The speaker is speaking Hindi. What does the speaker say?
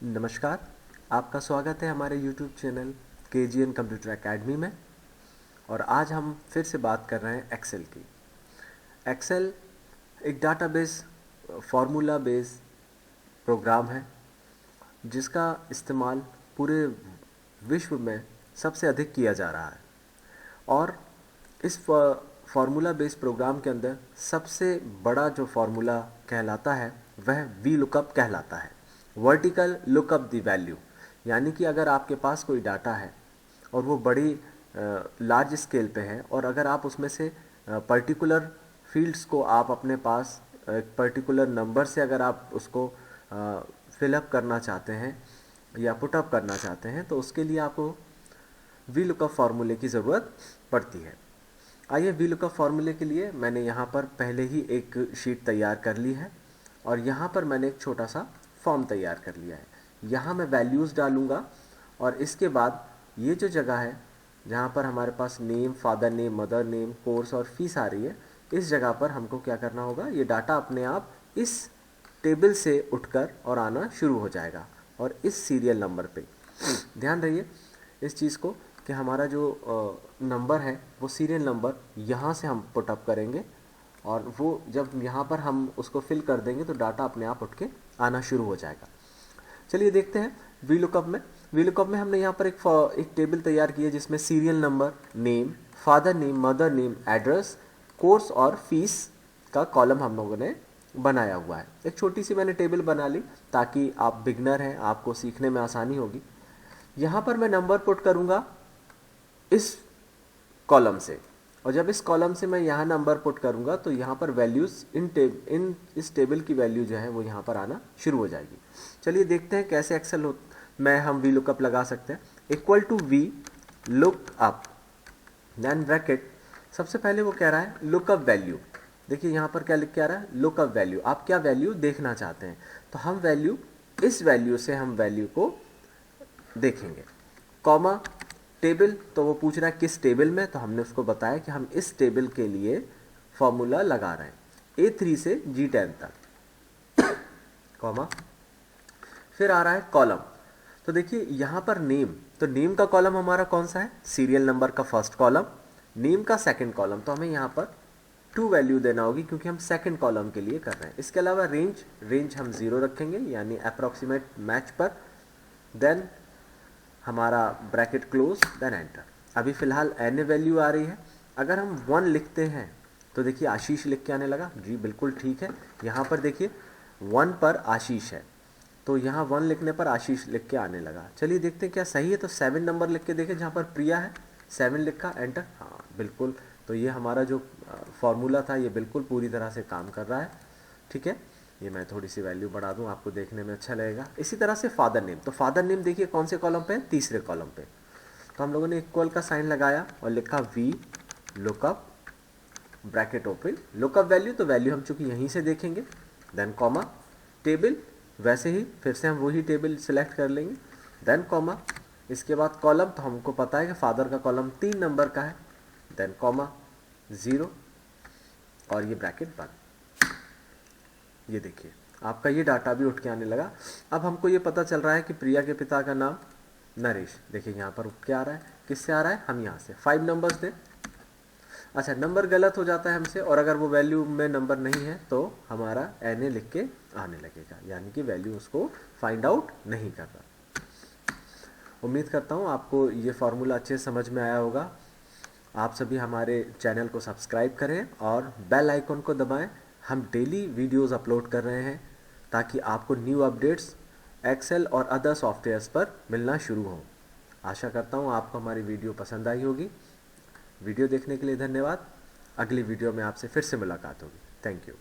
नमस्कार, आपका स्वागत है हमारे YouTube channel KGN computer academy में। और आज हम फिर से बात कर रहे हैं एक्सेल की। एक्सेल एक डाटाबेस फार्मूला बेस प्रोग्राम है जिसका इस्तेमाल पूरे विश्व में सबसे अधिक किया जा रहा है। और इस फार्मूला बेस प्रोग्राम के अंदर सबसे बड़ा जो फार्मूला कहलाता है वह वी लुकअप कहलाता है, वर्टिकल लुकअप द वैल्यू। यानी कि अगर आपके पास कोई डाटा है और वो बड़ी लार्ज स्केल पे है और अगर आप उसमें से पर्टिकुलर फील्ड्स को आप अपने पास एक पर्टिकुलर नंबर से अगर आप उसको फिलअप करना चाहते हैं या पुटअप करना चाहते हैं तो उसके लिए आपको वी लुकअप फार्मूले की ज़रूरत पड़ती है। आइए, वी लुकअप फार्मूले के लिए मैंने यहाँ पर पहले ही एक शीट तैयार कर ली है और यहाँ पर मैंने एक छोटा सा फॉर्म तैयार कर लिया है। यहाँ मैं वैल्यूज़ डालूँगा और इसके बाद ये जो जगह है जहाँ पर हमारे पास name, father name, mother name, course और फीस आ रही है, इस जगह पर हमको क्या करना होगा, ये डाटा अपने आप इस टेबल से उठकर और आना शुरू हो जाएगा और इस सीरियल नंबर पे ध्यान रहिए इस चीज़ को कि हमारा जो नंबर है वो सीरियल नंबर यहाँ से हम पुटअप करेंगे और वो जब यहाँ पर हम उसको फिल कर देंगे तो डाटा अपने आप उठ के आना शुरू हो जाएगा। चलिए देखते हैं वी लुकअप में हमने यहाँ पर एक टेबल तैयार की है जिसमें serial number, name, father name, mother name, address, course और फीस का कॉलम हम लोगों ने बनाया हुआ है। एक छोटी सी मैंने टेबल बना ली ताकि आप बिगनर हैं, आपको सीखने में आसानी होगी। यहाँ पर मैं नंबर पुट करूँगा इस कॉलम से और जब इस कॉलम से मैं यहाँ नंबर पुट करूँगा तो यहाँ पर वैल्यूज़ इस टेबल की वैल्यू जो है वो यहाँ पर आना शुरू हो जाएगी। चलिए देखते हैं कैसे एक्सेल में हम वी लुकअप लगा सकते हैं। Equal to V lookup then bracket, सबसे पहले वो कह रहा है लुकअप वैल्यू। देखिए यहाँ पर क्या लिख के आ रहा है, लुकअप वैल्यू। आप क्या वैल्यू देखना चाहते हैं तो हम वैल्यू, इस वैल्यू से हम वैल्यू को देखेंगे। कॉमा टेबल, तो वो पूछ रहा है किस टेबल में, तो हमने उसको बताया कि हम इस टेबल के लिए फॉर्मूला लगा रहे हैं A3 से G10 तक। कॉमा, फिर आ रहा है कॉलम। तो देखिए यहाँ पर नेम, तो नेम का कॉलम हमारा कौन सा है, सीरियल नंबर का फर्स्ट कॉलम, नेम का सेकंड कॉलम। तो हमें यहाँ पर 2 वैल्यू देना होगी क्योंकि हम सेकंड कॉलम के लिए कर रहे हैं। इसके अलावा रेंज हम 0 रखेंगे यानी अप्रॉक्सीमेट मैच पर। देन हमारा ब्रैकेट क्लोज, देन एंटर। अभी फ़िलहाल एन वैल्यू आ रही है। अगर हम 1 लिखते हैं तो देखिए आशीष लिख के आने लगा। जी बिल्कुल ठीक है। यहाँ पर देखिए 1 पर आशीष है तो यहाँ 1 लिखने पर आशीष लिख के आने लगा। चलिए देखते हैं क्या सही है। तो 7 नंबर लिख के देखें, जहाँ पर प्रिया है 7 लिखा, एंटर। हाँ बिल्कुल, तो ये हमारा जो फॉर्मूला था ये बिल्कुल पूरी तरह से काम कर रहा है। ठीक है, ये मैं थोड़ी सी वैल्यू बढ़ा दूं, आपको देखने में अच्छा लगेगा। इसी तरह से फादर नेम, तो फादर नेम देखिए कौन से कॉलम पे है, तीसरे कॉलम पे। तो हम लोगों ने इक्वल का साइन लगाया और लिखा V lookup, bracket open, lookup value, तो वैल्यू हम चूंकि यहीं से देखेंगे। देन कॉमा टेबल, वैसे ही फिर से हम वही टेबल सिलेक्ट कर लेंगे। देन कॉमा, इसके बाद कॉलम, तो हमको पता है कि फादर का कॉलम 3 नंबर का है। देन कॉमा 0 और ये ब्रैकेट बंद। ये देखिए आपका ये डाटा भी उठ के आने लगा। अब हमको ये पता चल रहा है कि प्रिया के पिता का नाम नरेश। देखिए यहाँ पर क्या आ रहा है, किससे आ रहा है, हम यहाँ से 5 नंबर्स दें। अच्छा, नंबर गलत हो जाता है हमसे और अगर वो वैल्यू में नंबर नहीं है तो हमारा एन ए लिख के आने लगेगा, यानी कि वैल्यू उसको फाइंड आउट नहीं कर रहा। उम्मीद करता हूँ आपको ये फार्मूला अच्छे से समझ में आया होगा। आप सभी हमारे चैनल को सब्सक्राइब करें और बेल आइकन को दबाएं। हम डेली वीडियोस अपलोड कर रहे हैं ताकि आपको न्यू अपडेट्स एक्सेल और अदर सॉफ्टवेयर्स पर मिलना शुरू हो। आशा करता हूँ आपको हमारी वीडियो पसंद आई होगी। वीडियो देखने के लिए धन्यवाद। अगली वीडियो में आपसे फिर से मुलाकात होगी। Thank you.